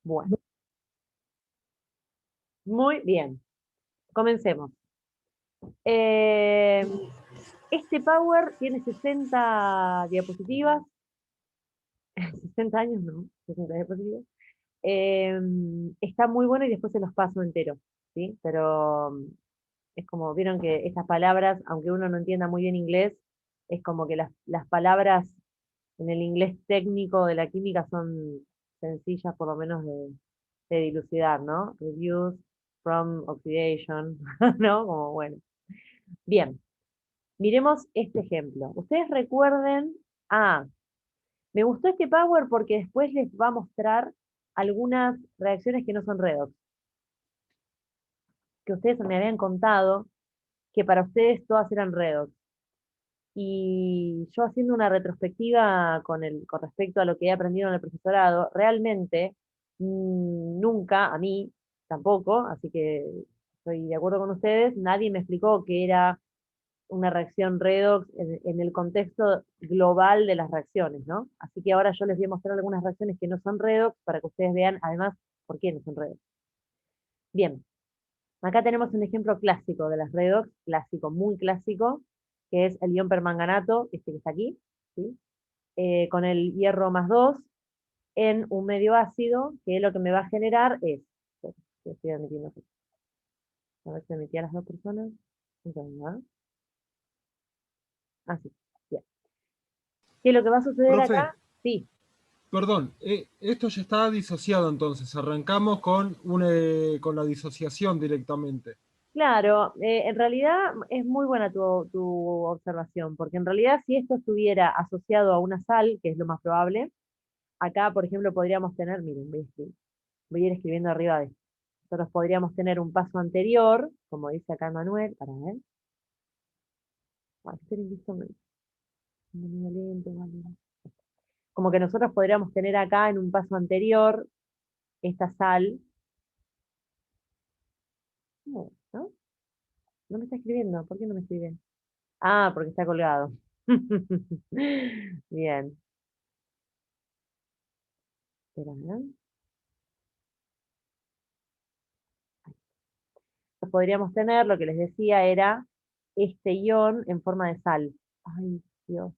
Bueno, muy bien. Comencemos. Eh, este Power tiene 60 diapositivas, 60 años, no, 60 diapositivas. Eh, Está muy bueno y después se los paso entero, ¿sí? Pero es como, vieron que estas palabras, aunque uno no entienda muy bien inglés, es como que las palabras en el inglés técnico de la química son sencillas por lo menos de dilucidar, ¿no? Reduce from oxidation, ¿no? Como bueno. Bien, miremos este ejemplo. Ustedes recuerden, me gustó este Power porque después les va a mostrar algunas reacciones que no son redox, que ustedes me habían contado que para ustedes todas eran redox. Y yo haciendo una retrospectiva con respecto a lo que he aprendido en el profesorado, realmente nunca, a mí tampoco, así que estoy de acuerdo con ustedes, nadie me explicó que era una reacción redox en el contexto global de las reacciones, ¿no? Así que ahora yo les voy a mostrar algunas reacciones que no son redox para que ustedes vean además por qué no son redox. Bien, acá tenemos un ejemplo clásico de las redox, clásico, muy clásico, que es el ion permanganato, este que está aquí, ¿sí? Con el hierro más 2 en un medio ácido, que lo que me va a generar es, estoy admitiendo, a ver si admití a las dos personas, entonces, así, bien. ¿Qué es lo que va a suceder Profe, acá? Sí, perdón, esto ya está disociado entonces. Arrancamos con la disociación directamente. claro, en realidad es muy buena tu observación, porque en realidad si esto estuviera asociado a una sal, que es lo más probable, acá, por ejemplo, podríamos tener, miren, voy a ir escribiendo arriba de esto. Nosotros podríamos tener un paso anterior, como dice acá Manuel, para ver. Esperen que esto me lento, vale. Como que nosotros podríamos tener acá en un paso anterior esta sal. No, ¿no? No me está escribiendo. ¿Por qué no me escribe? Ah, porque está colgado. Bien. Espera, ¿no? Podríamos tener, lo que les decía era este ion en forma de sal. Ay, Dios.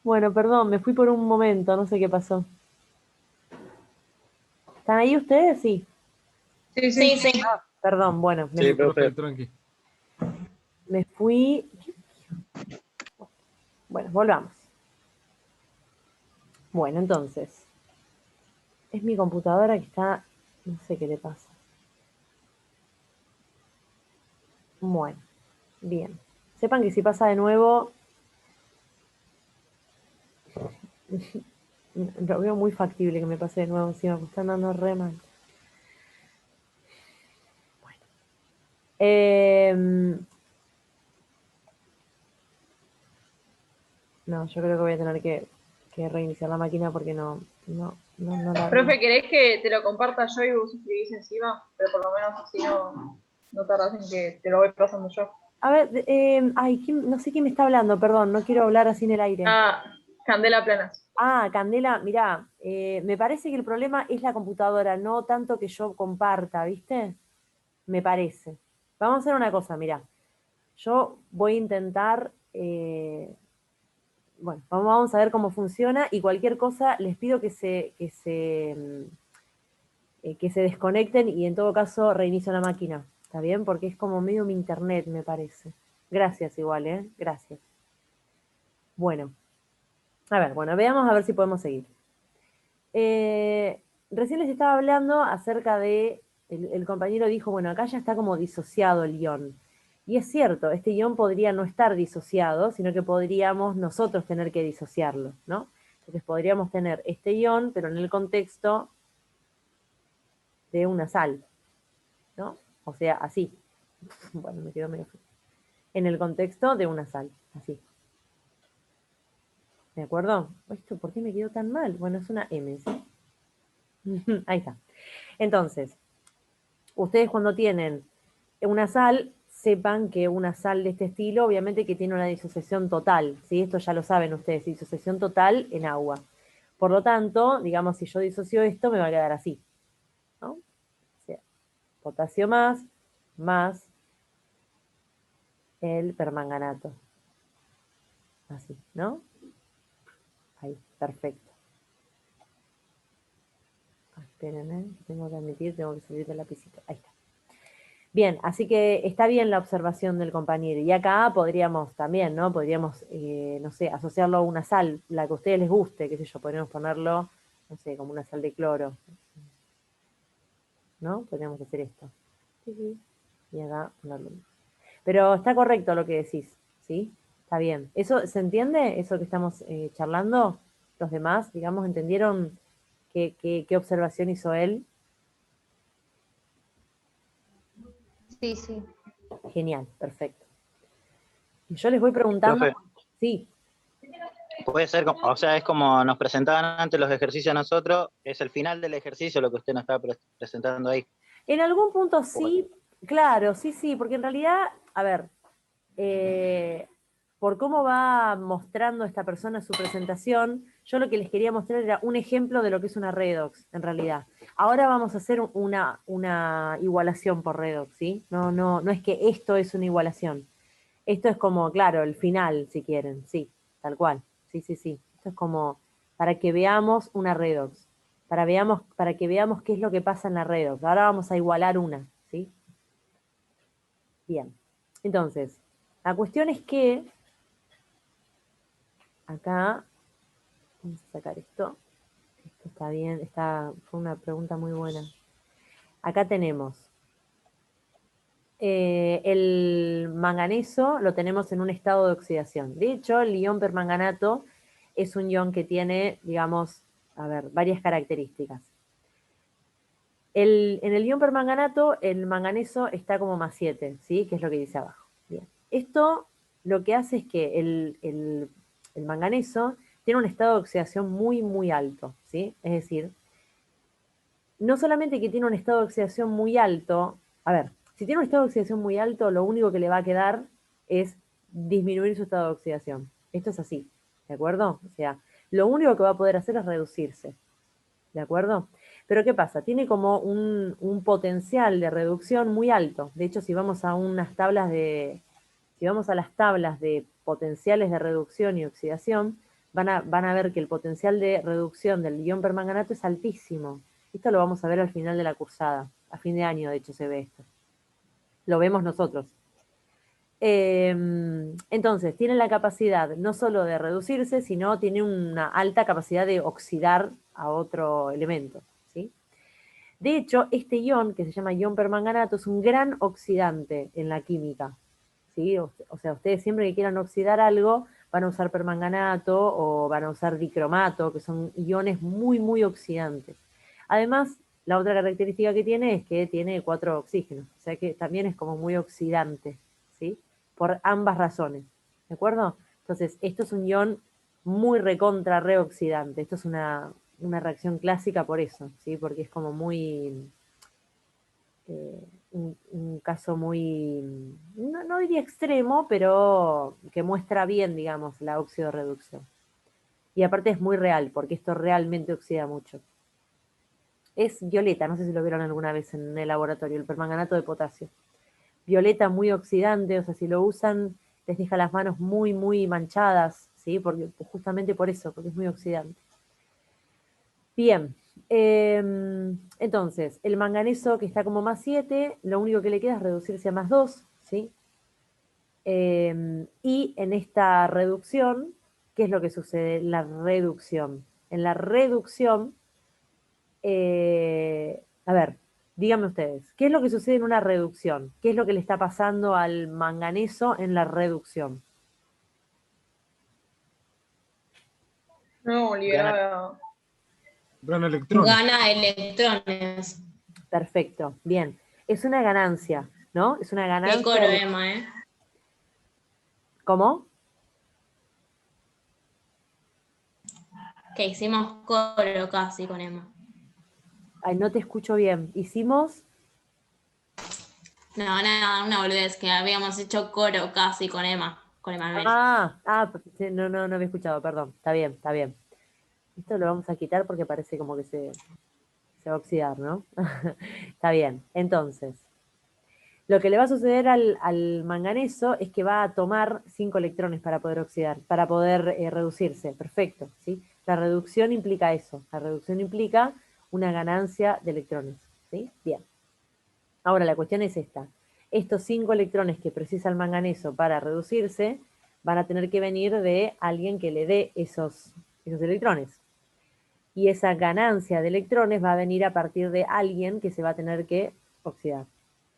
Bueno, perdón, me fui por un momento, no sé qué pasó. ¿Están ahí ustedes? Sí. Sí, Sí, sí. sí. Perdón, bueno, Sí, me, profe, tranqui. me fui. Bueno, volvamos. Bueno, entonces, es mi computadora que está, no sé qué le pasa. Bueno, bien. Sepan que si pasa de nuevo, lo veo muy factible que me pase de nuevo encima, me están dando re mal. Bueno. No, yo creo que voy a tener que reiniciar la máquina porque no la veo. Profe, ¿querés que te lo comparta yo y vos escribís encima? Pero por lo menos así no tardás en que te lo voy pasando yo. A ver, ay, no sé quién me está hablando, perdón, no quiero hablar así en el aire. Ah, Candela Planas. Candela, mirá, me parece que el problema es la computadora, no tanto que yo comparta, ¿viste? Me parece. Vamos a hacer una cosa, mirá. Yo voy a intentar, bueno, vamos a ver cómo funciona y cualquier cosa les pido que se desconecten y en todo caso reinicio la máquina. ¿Está bien? Porque es como medio mi internet, me parece. Gracias igual, ¿eh? Gracias. Bueno, a ver, bueno, veamos a ver si podemos seguir. Recién les estaba hablando acerca de, el compañero dijo, bueno, acá ya está como disociado el ion. Y es cierto, este ion podría no estar disociado, sino que podríamos nosotros tener que disociarlo, ¿no? Entonces podríamos tener este ion, pero en el contexto de una sal, ¿no? O sea, así. Bueno, me quedo medio frío. En el contexto de una sal, así. ¿De acuerdo? ¿Esto por qué me quedó tan mal? Bueno, es una M, ¿sí? Ahí está. Entonces, ustedes cuando tienen una sal, sepan que una sal de este estilo, obviamente que tiene una disociación total, ¿sí? Esto ya lo saben ustedes, disociación total en agua. Por lo tanto, digamos, si yo disocio esto, me va a quedar así, ¿no? O sea, potasio más el permanganato. Así, ¿no? Ahí, perfecto. Espérenme, tengo que admitir, tengo que salir del lapicito. Ahí está. Bien, así que está bien la observación del compañero. Y acá podríamos también, ¿no? Podríamos, no sé, asociarlo a una sal, la que a ustedes les guste, qué sé yo, podríamos ponerlo, no sé, como una sal de cloro, ¿no? Podríamos hacer esto. Y acá ponerlo. Pero está correcto lo que decís, ¿sí? Está bien. ¿Eso se entiende? ¿Eso que estamos charlando? ¿Los demás, digamos, entendieron qué observación hizo él? Sí, sí. Genial, perfecto. Y yo les voy preguntando, Profe, sí, puede ser, o sea, es como nos presentaban antes los ejercicios a nosotros, es el final del ejercicio lo que usted nos está presentando ahí. en algún punto sí, claro, sí, sí, porque en realidad, a ver, por cómo va mostrando esta persona su presentación, yo lo que les quería mostrar era un ejemplo de lo que es una redox, en realidad. Ahora vamos a hacer una igualación por redox, ¿sí? No es que esto es una igualación. Esto es como, claro, el final, si quieren, sí, tal cual. Sí, sí, sí. Esto es como para que veamos una redox, para que veamos qué es lo que pasa en la redox. Ahora vamos a igualar una, ¿sí? Bien. Entonces, la cuestión es que acá, vamos a sacar esto. Esto está bien, fue una pregunta muy buena. Acá tenemos el manganeso, lo tenemos en un estado de oxidación. De hecho, el ion permanganato es un ion que tiene, digamos, a ver, varias características. En el ion permanganato, el manganeso está como +7, ¿sí? Que es lo que dice abajo. Bien. Esto lo que hace es que el manganeso tiene un estado de oxidación muy, muy alto, ¿sí? Es decir, no solamente que tiene un estado de oxidación muy alto, a ver, si tiene un estado de oxidación muy alto, lo único que le va a quedar es disminuir su estado de oxidación. Esto es así, ¿de acuerdo? O sea, lo único que va a poder hacer es reducirse, ¿de acuerdo? Pero ¿qué pasa? Tiene como un potencial de reducción muy alto. De hecho, si vamos a si vamos a las tablas de potenciales de reducción y oxidación, van a ver que el potencial de reducción del ion permanganato es altísimo. Esto lo vamos a ver al final de la cursada. A fin de año, de hecho, se ve esto. Lo vemos nosotros. Entonces, tiene la capacidad no solo de reducirse, sino tiene una alta capacidad de oxidar a otro elemento, ¿sí? De hecho, este ion, que se llama ion permanganato, es un gran oxidante en la química, ¿sí? O sea, ustedes siempre que quieran oxidar algo, van a usar permanganato o van a usar dicromato, que son iones muy, muy oxidantes. Además, la otra característica que tiene es que tiene 4 oxígenos, o sea que también es como muy oxidante, ¿sí? Por ambas razones, ¿de acuerdo? Entonces, esto es un ion muy recontra reoxidante, esto es una reacción clásica por eso, ¿sí? Porque es como muy, un caso muy, no diría extremo, pero que muestra bien, digamos, la oxidorreducción. Y aparte es muy real, porque esto realmente oxida mucho. Es violeta, no sé si lo vieron alguna vez en el laboratorio, el permanganato de potasio. Violeta muy oxidante, o sea, si lo usan, les deja las manos muy, muy manchadas, ¿sí? Porque, justamente por eso, porque es muy oxidante. Bien, entonces, el manganeso que está como +7, lo único que le queda es reducirse a +2, ¿sí? Y en esta reducción, ¿qué es lo que sucede? La reducción. En la reducción, a ver, díganme ustedes, ¿qué es lo que sucede en una reducción? ¿Qué es lo que le está pasando al manganeso en la reducción? No, liberaba. Gran electrones. Gana electrones. Perfecto, bien. Es una ganancia, ¿no? Es una Qué ganancia. coro, Emma, ¿eh? ¿Cómo? Que hicimos coro casi con Emma. Ay, no te escucho bien. Hicimos. No, nada, una boludez, que habíamos hecho coro casi con Emma, con Emanuel. Sí, no había escuchado, perdón. Está bien, está bien. Esto lo vamos a quitar porque parece como que se va a oxidar, ¿no? Está bien. Entonces, lo que le va a suceder al manganeso es que va a tomar 5 electrones para poder oxidar, para poder reducirse. Perfecto, ¿sí? La reducción implica eso. La reducción implica una ganancia de electrones, ¿sí? Bien. Ahora, la cuestión es esta. Estos 5 electrones que precisa el manganeso para reducirse van a tener que venir de alguien que le dé esos electrones. Y esa ganancia de electrones va a venir a partir de alguien que se va a tener que oxidar.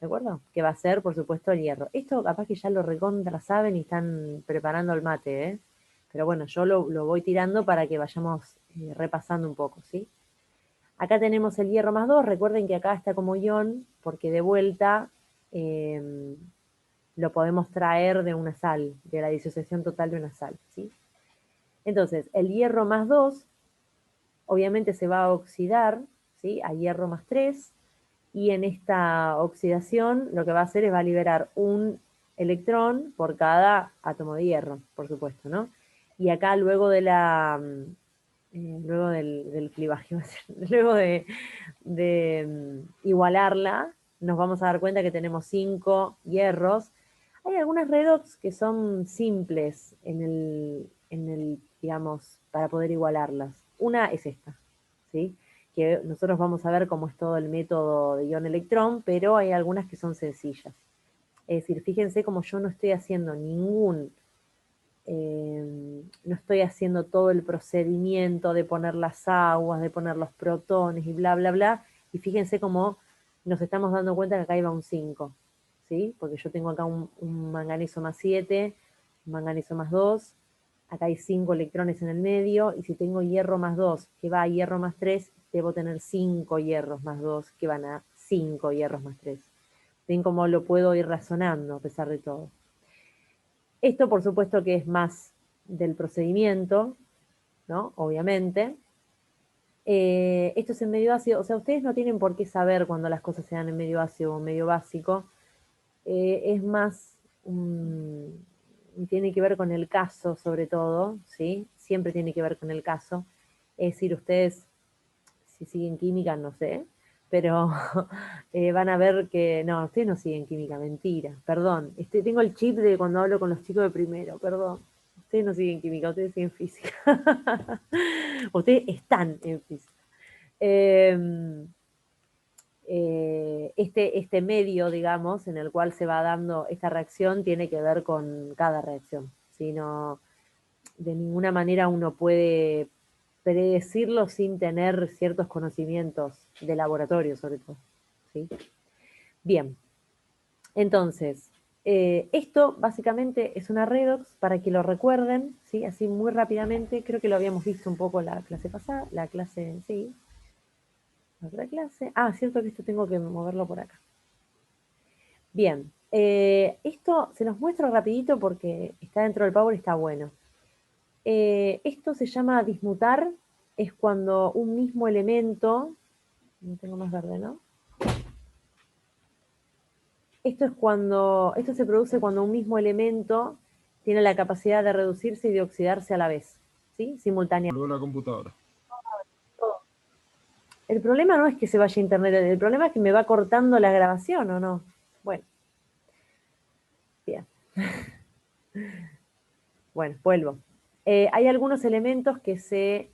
¿De acuerdo? Que va a ser, por supuesto, el hierro. Esto capaz que ya lo recontra saben y están preparando el mate, ¿eh? Pero bueno, yo lo voy tirando para que vayamos repasando un poco, ¿sí? Acá tenemos el hierro más 2. Recuerden que acá está como ion, porque de vuelta lo podemos traer de una sal, de la disociación total de una sal, ¿sí? Entonces, el hierro más 2 obviamente se va a oxidar, ¿sí? A hierro más 3, y en esta oxidación lo que va a hacer es va a liberar un electrón por cada átomo de hierro, por supuesto, ¿no? Y acá luego de luego del clivaje, luego de igualarla, nos vamos a dar cuenta que tenemos 5 hierros. Hay algunas redox que son simples digamos, para poder igualarlas. Una es esta, ¿sí? Que nosotros vamos a ver cómo es todo el método de ion-electrón, pero hay algunas que son sencillas. Es decir, fíjense como yo no estoy haciendo no estoy haciendo todo el procedimiento de poner las aguas, de poner los protones y bla, bla, bla, y fíjense cómo nos estamos dando cuenta que acá iba un 5, ¿sí? Porque yo tengo acá un manganeso más 7, un manganeso más 2, acá hay 5 electrones en el medio, y si tengo hierro más 2 que va a hierro más 3, debo tener 5 hierros más 2 que van a 5 hierros más 3. ¿Ven cómo lo puedo ir razonando a pesar de todo? Esto, por supuesto, que es más del procedimiento, ¿no? Obviamente. Esto es en medio ácido, o sea, ustedes no tienen por qué saber cuando las cosas se dan en medio ácido o medio básico. Es más, tiene que ver con el caso, sobre todo, ¿sí? Siempre tiene que ver con el caso. Es decir, ustedes, si siguen química, no sé, pero van a ver que, no, ustedes no siguen química, mentira, perdón. Tengo el chip de cuando hablo con los chicos de primero, perdón. Ustedes no siguen química, ustedes siguen física. Ustedes están en física. Este medio, digamos, en el cual se va dando esta reacción tiene que ver con cada reacción. ¿Sí? No, de ninguna manera uno puede predecirlo sin tener ciertos conocimientos de laboratorio, sobre todo. ¿Sí? Bien, entonces, esto básicamente es una redox, para que lo recuerden, ¿sí? Así muy rápidamente, creo que lo habíamos visto un poco la clase pasada, la clase, sí, la otra clase. Ah, cierto que esto tengo que moverlo por acá. Bien, esto se los muestro rapidito porque está dentro del Power y está bueno. Esto se llama dismutar, es cuando un mismo elemento, no tengo más verde, ¿no? Esto se produce cuando un mismo elemento tiene la capacidad de reducirse y de oxidarse a la vez, ¿sí? Simultáneamente. Volvió la computadora. El problema no es que se vaya a internet, el problema es que me va cortando la grabación, ¿o no? Bueno. Bien. Bueno, vuelvo. Hay algunos elementos que se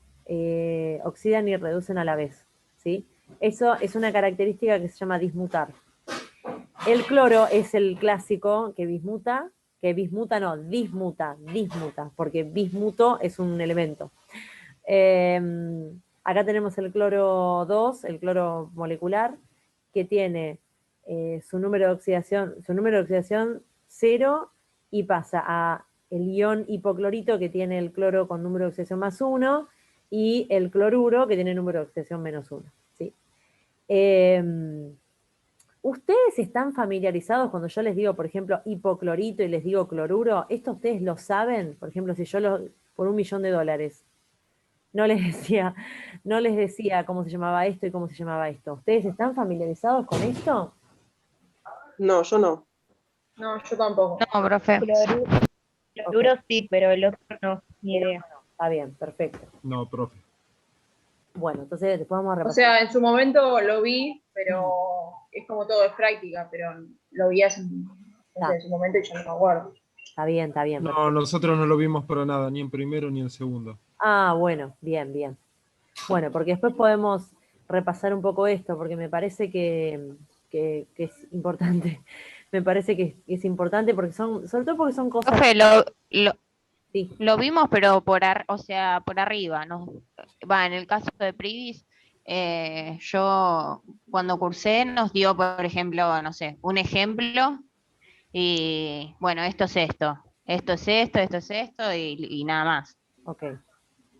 oxidan y reducen a la vez, ¿sí? Eso es una característica que se llama dismutar. El cloro es el clásico que dismuta, porque bismuto es un elemento. Acá tenemos el cloro 2, el cloro molecular, que tiene su número de oxidación 0 y pasa a el ion hipoclorito, que tiene el cloro con número de oxidación más 1, y el cloruro, que tiene número de oxidación menos 1. ¿Sí? ¿Ustedes están familiarizados cuando yo les digo, por ejemplo, hipoclorito y les digo cloruro? ¿Esto ustedes lo saben? Por ejemplo, si yo por $1.000.000 no les decía cómo se llamaba esto y cómo se llamaba esto. ¿Ustedes están familiarizados con esto? No, yo no. No, yo tampoco. No, profe. Ok. Cloruro sí, pero el otro no, ni idea. Está bien, perfecto. No, profe. Bueno, entonces después vamos a O repasar. sea, en su momento lo vi, pero es como todo, es práctica, pero lo vi hace, no sé, en su momento y yo no me acuerdo. Está bien, está bien. No, nosotros no lo vimos para nada, ni en primero ni en segundo. Ah, bueno, bien, bien. Bueno, porque después podemos repasar un poco esto, porque me parece que es importante. Me parece que es importante porque sobre todo porque son cosas. Profe, Sí. lo vimos, pero o sea, por arriba, ¿no? Va, en el caso de Privis, yo cuando cursé nos dio, por ejemplo, no sé, un ejemplo, y bueno, esto es esto, esto es esto, esto es esto, y nada más. Ok,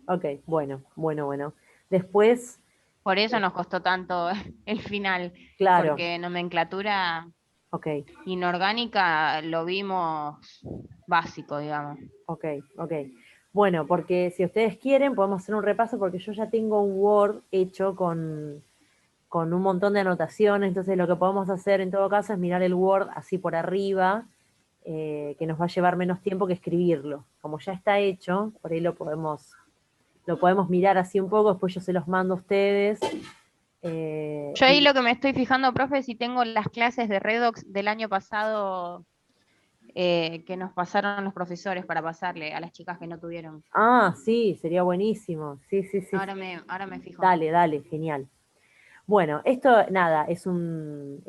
ok, bueno. Después, Por eso nos costó tanto el final, claro, porque nomenclatura ok, inorgánica lo vimos básico, digamos. ok. Bueno, porque si ustedes quieren, podemos hacer un repaso, porque yo ya tengo un Word hecho con un montón de anotaciones, entonces lo que podemos hacer en todo caso es mirar el Word así por arriba, que nos va a llevar menos tiempo que escribirlo. Como ya está hecho, por ahí lo podemos mirar así un poco, después yo se los mando a ustedes. Yo ahí lo que me estoy fijando, profe, si tengo las clases de Redox del año pasado que nos pasaron los profesores para pasarle a las chicas que no tuvieron. Ah, sí, sería buenísimo. Sí. Ahora me fijo. Dale, genial. Bueno, esto nada, es un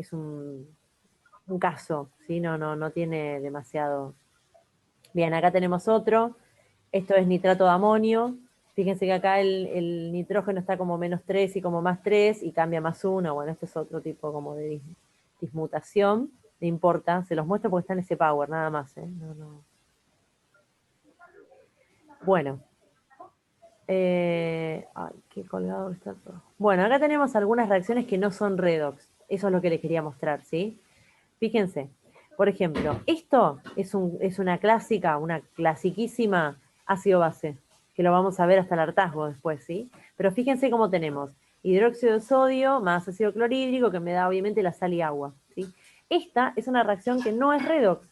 caso, ¿sí? No tiene demasiado. Bien, acá tenemos otro. Esto es nitrato de amonio. Fíjense que acá el nitrógeno está como -3 y como +3 y cambia +1. Bueno, este es otro tipo como de dismutación. No importa, se los muestro porque está en ese power, nada más. No. Bueno. Ay, qué colgado está todo. Bueno, acá tenemos algunas reacciones que no son redox. Eso es lo que les quería mostrar, ¿sí? Fíjense, por ejemplo, esto es una clásica, una clasiquísima ácido-base, que lo vamos a ver hasta el hartazgo después, ¿sí? Pero fíjense cómo tenemos hidróxido de sodio más ácido clorhídrico, que me da obviamente la sal y agua, ¿sí? Esta es una reacción que no es redox.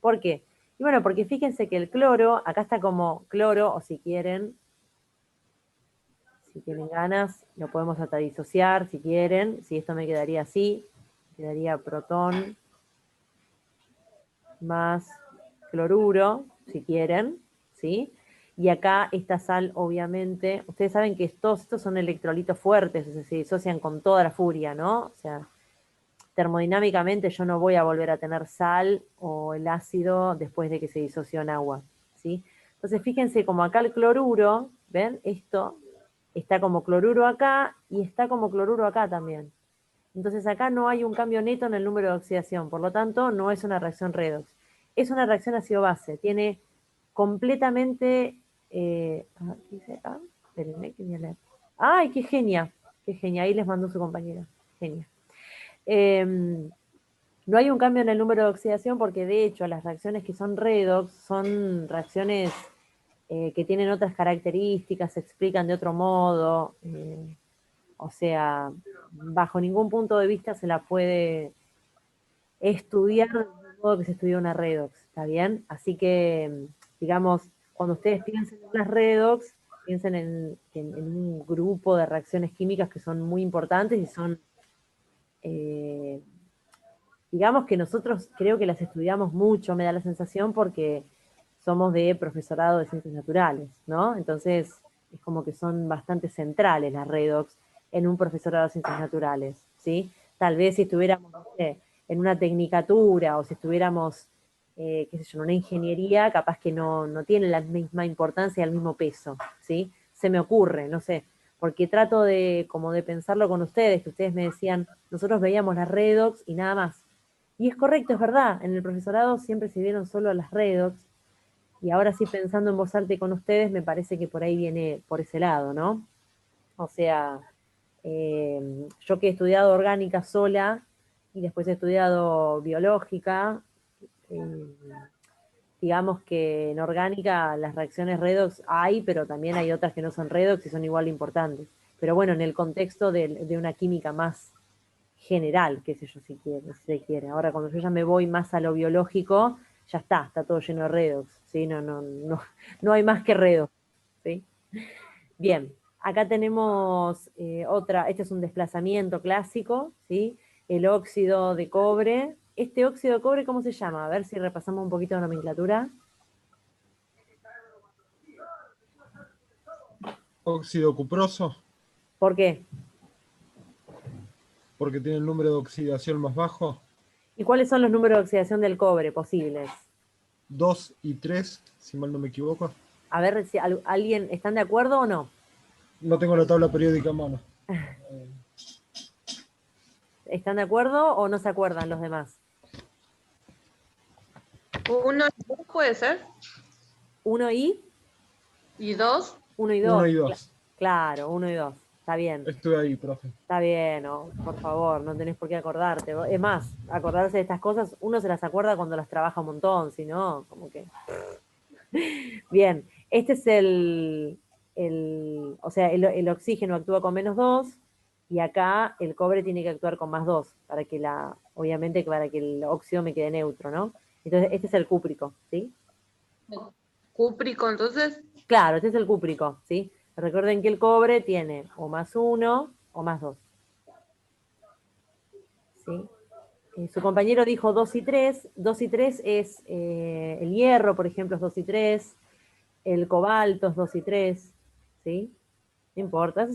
¿Por qué? Y bueno, porque fíjense que el cloro, acá está como cloro, o si quieren, si tienen ganas, lo podemos hasta disociar, si quieren. Si esto me quedaría así, quedaría protón más cloruro, si quieren, ¿sí? Y acá esta sal, obviamente, ustedes saben que todos estos son electrolitos fuertes, o sea, se disocian con toda la furia, ¿no? O sea, termodinámicamente yo no voy a volver a tener sal o el ácido después de que se disoció en agua, ¿sí? Entonces, fíjense como acá el cloruro, ¿ven? Esto está como cloruro acá y está como cloruro acá también. Entonces acá no hay un cambio neto en el número de oxidación, por lo tanto no es una reacción redox. Es una reacción ácido-base, tiene completamente... ¿qué dice acá? Espérenme que voy a leer. ¡Ay, qué genia! Qué genia, ahí les mandó su compañera. Genia. No hay un cambio en el número de oxidación porque de hecho las reacciones que son redox son reacciones que tienen otras características, se explican de otro modo, o sea, bajo ningún punto de vista se la puede estudiar del modo que se estudia una redox, ¿está bien? Así que, digamos, cuando ustedes piensen en las redox, piensen en un grupo de reacciones químicas que son muy importantes y son, digamos que nosotros creo que las estudiamos mucho, me da la sensación, porque somos de profesorado de ciencias naturales, ¿no? Entonces, es como que son bastante centrales las redox en un profesorado de ciencias naturales, ¿sí? Tal vez si estuviéramos, no sé, en una tecnicatura o si estuviéramos, qué sé yo, en una ingeniería, capaz que no tiene la misma importancia y el mismo peso, ¿sí? Se me ocurre, no sé, porque trato de, como de pensarlo con ustedes, que ustedes me decían, nosotros veíamos las redox y nada más. Y es correcto, es verdad, en el profesorado siempre se vieron solo las redox, y ahora sí pensando en voz alta y con ustedes, me parece que por ahí viene por ese lado, ¿no? O sea, yo que he estudiado orgánica sola y después he estudiado biológica, digamos que en orgánica las reacciones redox hay, pero también hay otras que no son redox y son igual de importantes. Pero bueno, en el contexto de una química más general, qué sé yo, si se quiere. Ahora, cuando yo ya me voy más a lo biológico, ya está todo lleno de redox, ¿sí? No hay más que redox, ¿sí? Bien, Acá tenemos este es un desplazamiento clásico, ¿sí? El óxido de cobre. Este óxido de cobre, ¿cómo se llama? A ver si repasamos un poquito de nomenclatura. Óxido cuproso, ¿Por qué? porque tiene el número de oxidación más bajo. ¿Y cuáles son los números de oxidación del cobre posibles? 2 y 3, si mal no me equivoco. A ver si alguien, ¿están de acuerdo o no? No tengo la tabla periódica a mano. ¿Están de acuerdo o no se acuerdan los demás? 1 y 2 puede ser. 1 y ¿Y 2? 1 y 2. 1 y 2. Claro, 1 y 2. Está bien. Estuve ahí, profe. Está bien, no, por favor, no tenés por qué acordarte. Es más, acordarse de estas cosas, uno se las acuerda cuando las trabaja un montón, si no, como que... Bien, este es o sea, el oxígeno actúa con -2 y acá el cobre tiene que actuar con +2 para que obviamente para que el óxido me quede neutro, ¿no? Entonces, este es el cúprico, ¿sí? Cúprico, entonces. Claro, este es el cúprico, ¿sí? Recuerden que el cobre tiene o +1 o +2. ¿Sí? Su compañero dijo 2 y 3. 2 y 3 es el hierro, por ejemplo, es 2 y 3. El cobalto es 2 y 3. ¿Sí? No importa.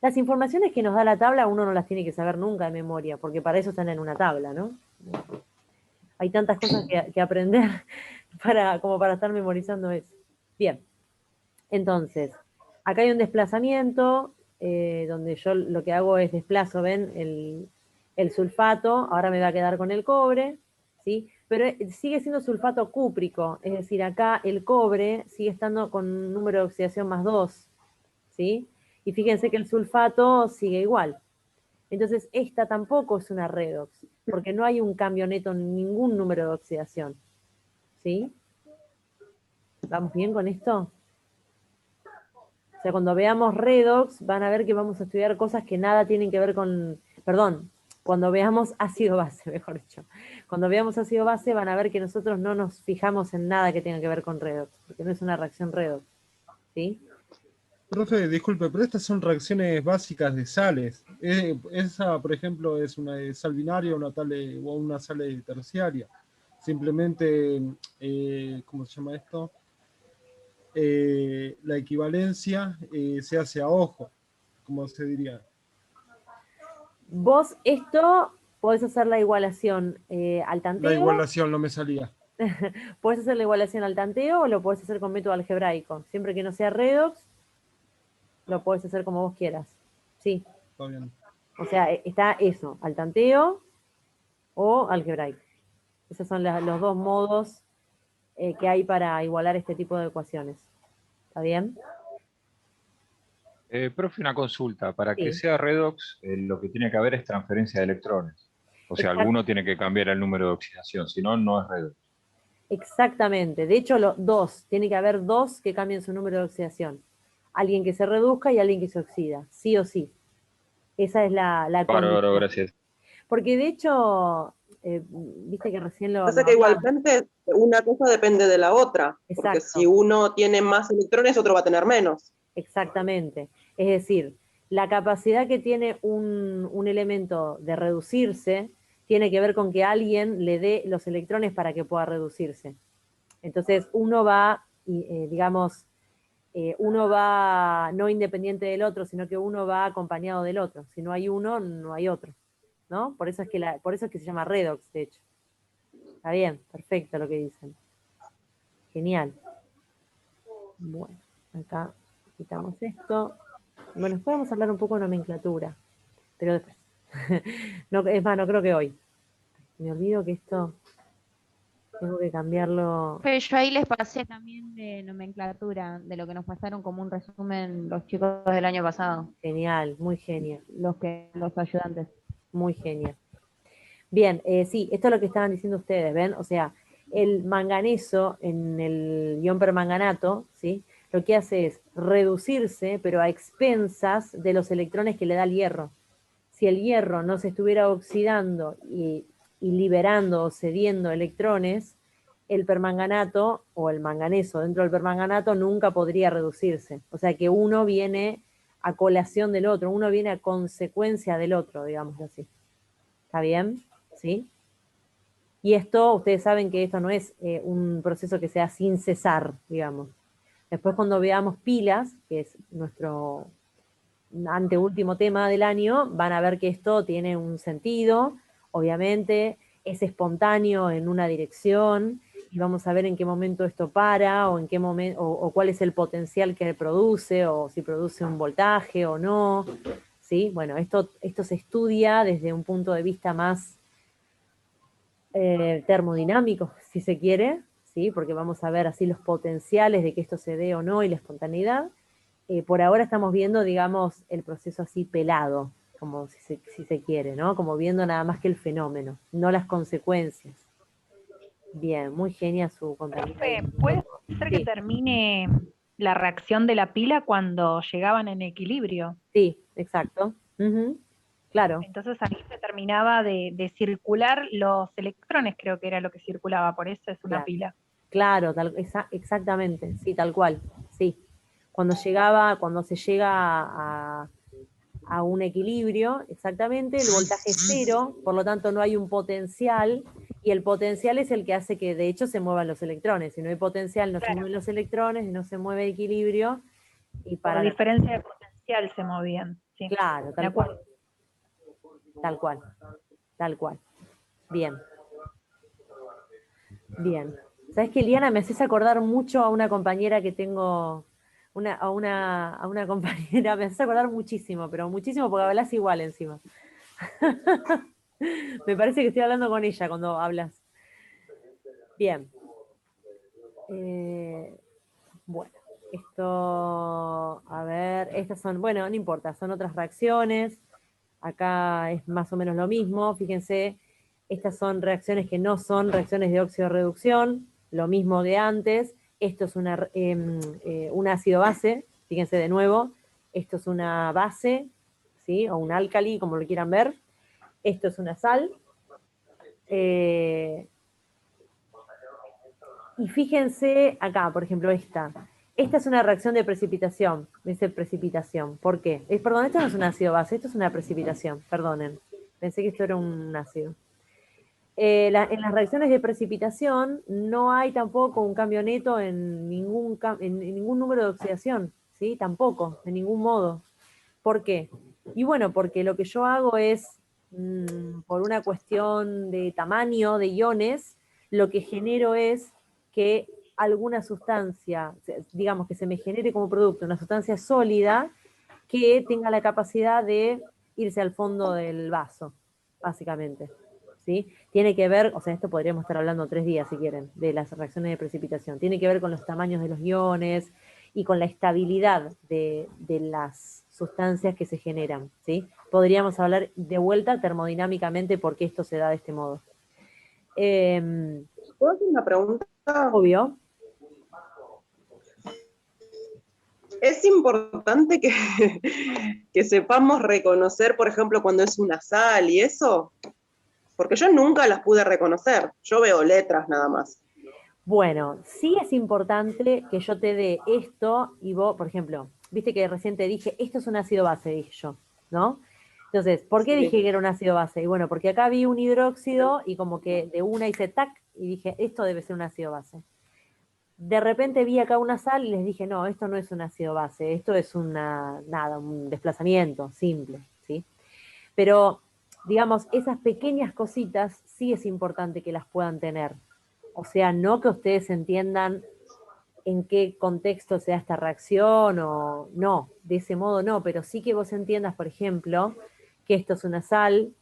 Las informaciones que nos da la tabla uno no las tiene que saber nunca de memoria, porque para eso están en una tabla, ¿no? Hay tantas cosas que aprender como para estar memorizando eso. Bien. Entonces, acá hay un desplazamiento, donde yo lo que hago es desplazo, ¿ven? El sulfato, ahora me va a quedar con el cobre, ¿sí? Pero sigue siendo sulfato cúprico, es decir, acá el cobre sigue estando con un número de oxidación +2, ¿sí? Y fíjense que el sulfato sigue igual. Entonces, esta tampoco es una redox, porque no hay un cambio neto en ningún número de oxidación, ¿sí? ¿Vamos bien con esto? O sea, cuando veamos redox, van a ver que vamos a estudiar cosas que nada tienen que ver con, perdón, cuando veamos ácido-base, mejor dicho. Cuando veamos ácido-base van a ver que nosotros no nos fijamos en nada que tenga que ver con redox, porque no es una reacción redox, ¿sí? Profe, disculpe, pero estas son reacciones básicas de sales. Esa, por ejemplo, es una sal binaria, o una sal terciaria. Simplemente, ¿cómo se llama esto? La equivalencia se hace a ojo, como se diría. Vos esto podés hacer la igualación al La tanteo. igualación no me salía. Podés hacer la igualación al tanteo o lo podés hacer con método algebraico. Siempre que no sea redox, lo podés hacer como vos quieras. Sí. Está bien. O sea, está eso, al tanteo o algebraico. Esos son los dos modos que hay para igualar este tipo de ecuaciones. ¿Está bien? Profe, una consulta. Para que Sí. sea redox, lo que tiene que haber es transferencia de electrones. O sea, Exacto. alguno tiene que cambiar el número de oxidación, si no, no es redox. Exactamente. De hecho, tiene que haber dos que cambien su número de oxidación. Alguien que se reduzca y alguien que se oxida, sí o sí. Esa es la Bárbaro, condición. gracias. Porque de hecho, viste que recién lo Pasa que igualmente una cosa depende de la otra, porque Exacto. si uno tiene más electrones, otro va a tener menos. Exactamente. Es decir, la capacidad que tiene un elemento de reducirse tiene que ver con que alguien le dé los electrones para que pueda reducirse. Entonces, uno va, digamos, uno va no independiente del otro, sino que uno va acompañado del otro. Si no hay uno, no hay otro, ¿no? Por eso es que se llama redox, de hecho. Está bien, perfecto lo que dicen. Genial. Bueno, acá quitamos esto. Bueno, después vamos a hablar un poco de nomenclatura, pero después. No, es más, no creo que hoy. Me olvido que esto tengo que cambiarlo. Pero yo ahí les pasé también de nomenclatura, de lo que nos pasaron como un resumen los chicos del año pasado, Genial, muy genial, los ayudantes. muy genial. Bien, sí, esto es lo que estaban diciendo ustedes, ¿ven? O sea, el manganeso en el ion permanganato, ¿sí? Lo que hace es reducirse, pero a expensas de los electrones que le da el hierro. Si el hierro no se estuviera oxidando y liberando o cediendo electrones, el permanganato o el manganeso dentro del permanganato nunca podría reducirse. O sea que uno viene a colación del otro, uno viene a consecuencia del otro, digamos así. ¿Está bien? ¿Sí? Y esto, ustedes saben que esto no es un proceso que sea sin cesar, digamos. Después cuando veamos pilas, que es nuestro anteúltimo tema del año, van a ver que esto tiene un sentido, obviamente, es espontáneo en una dirección, y vamos a ver en qué momento esto para, o en qué momento, o cuál es el potencial que produce, o si produce un voltaje o no. ¿Sí? Bueno, esto se estudia desde un punto de vista más termodinámico, si se quiere, ¿sí? Porque vamos a ver así los potenciales de que esto se dé o no y la espontaneidad. Por ahora estamos viendo, digamos, el proceso así pelado, como si se quiere, ¿no? Como viendo nada más que el fenómeno, no las consecuencias. Bien, muy genia su compañera. Profe, ¿puede ser que Sí, termine la reacción de la pila cuando llegaban en equilibrio? sí, exacto. Ujú, claro, Entonces ahí se terminaba de circular los electrones, creo que era lo que circulaba, por eso es una claro. pila. Claro, exactamente, sí, tal cual, sí. Cuando se llega a un equilibrio, exactamente, el voltaje es cero, por lo tanto no hay un potencial, y el potencial es el que hace que de hecho se muevan los electrones. Si no hay potencial, no se mueven los electrones, y no se mueve el equilibrio, y Por para la... diferencia de potencial se movían. Sí, Claro, de tal cual, acuerdo. tal cual, tal cual. Bien, bien. ¿Sabes qué, Liana? Me haces acordar mucho a una compañera que tengo, a una compañera, me haces acordar muchísimo, pero muchísimo porque hablas igual encima. Me parece que estoy hablando con ella cuando hablas. Bien. Bueno, esto, a ver, estas son, bueno, no importa, son otras reacciones. Acá es más o menos lo mismo. Fíjense, estas son reacciones que no son reacciones de óxido-reducción, lo mismo de antes. Esto es un ácido-base, fíjense de nuevo. Esto es una base, ¿sí? O un álcali, como lo quieran ver. Esto es una sal. Y fíjense acá, por ejemplo, esta. Esta es una reacción de precipitación. Dice precipitación. ¿Por qué? Perdón, esto no es un ácido base, esto es una precipitación. Perdonen. Pensé que esto era un ácido. En las reacciones de precipitación no hay tampoco un cambio neto en ningún número de oxidación. ¿Sí? Tampoco, de ningún modo. ¿Por qué? Y bueno, porque lo que yo hago es, por una cuestión de tamaño de iones, lo que genero es que alguna sustancia, digamos que se me genere como producto una sustancia sólida que tenga la capacidad de irse al fondo del vaso, básicamente. ¿Sí? Tiene que ver, o sea, esto podríamos estar hablando 3 días si quieren, de las reacciones de precipitación. Tiene que ver con los tamaños de los iones y con la estabilidad de las sustancias que se generan. ¿Sí? Podríamos hablar de vuelta termodinámicamente por qué esto se da de este modo. ¿Puedo hacer una pregunta? Obvio. Es importante que sepamos reconocer, por ejemplo, cuando es una sal y eso, porque yo nunca las pude reconocer. Yo veo letras nada más. Bueno, sí es importante que yo te dé esto y vos, por ejemplo, viste que recién te dije, esto es un ácido base, dije yo, ¿no? Entonces, ¿por qué Sí. dije que era un ácido base? Y bueno, porque acá vi un hidróxido y como que de una hice tac y dije, esto debe ser un ácido base. De repente vi acá una sal y les dije, no, esto no es un ácido base, esto es un desplazamiento simple, ¿sí? Pero, digamos, esas pequeñas cositas sí es importante que las puedan tener. O sea, no que ustedes entiendan en qué contexto se da esta reacción o no, de ese modo no, pero sí que vos entiendas, por ejemplo, que esto es una sal,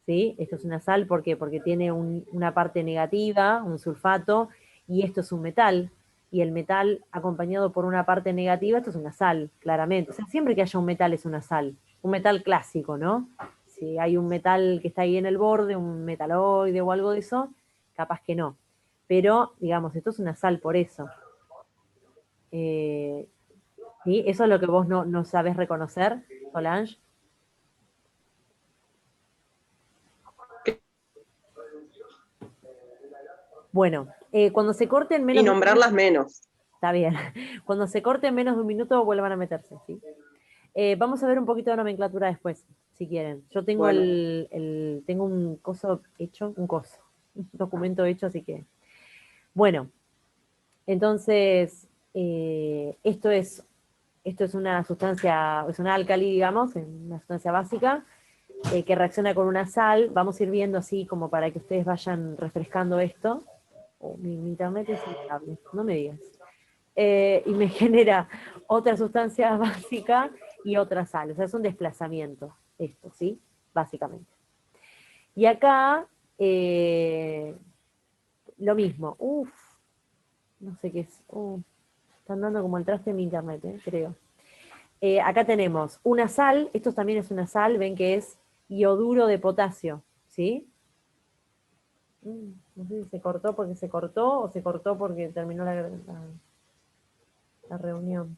¿sí? Esto es una sal, ¿por qué? Porque tiene una parte negativa, un sulfato, y esto es un metal, y el metal acompañado por una parte negativa, esto es una sal, claramente. O sea, siempre que haya un metal es una sal, un metal clásico, ¿no? Si hay un metal que está ahí en el borde, un metaloide o algo de eso, capaz que no. Pero, digamos, esto es una sal por eso. ¿Sí? Eso es lo que vos no sabés reconocer, Solange. Bueno, cuando se corten menos Y de un nombrarlas minuto, menos. está bien. Cuando se corten menos de un minuto, vuelvan a meterse, ¿sí? Vamos a ver un poquito de nomenclatura después, si quieren. Yo tengo Bueno. tengo un coso hecho, un documento hecho, así que. Bueno, entonces, esto es una sustancia, es una álcali, digamos, una sustancia básica, que reacciona con una sal. Vamos a ir viendo así como para que ustedes vayan refrescando esto. Oh, mi internet es inestable, no me digas. Y me genera otra sustancia básica y otra sal. O sea, es un desplazamiento, esto, ¿sí? Básicamente. Y acá, lo mismo. Uf, no sé qué es. Están dando como el traste en mi internet, creo. Acá tenemos una sal, esto también es una sal, ven que es ioduro de potasio, ¿sí? No sé si se cortó porque se cortó o se cortó porque terminó la reunión.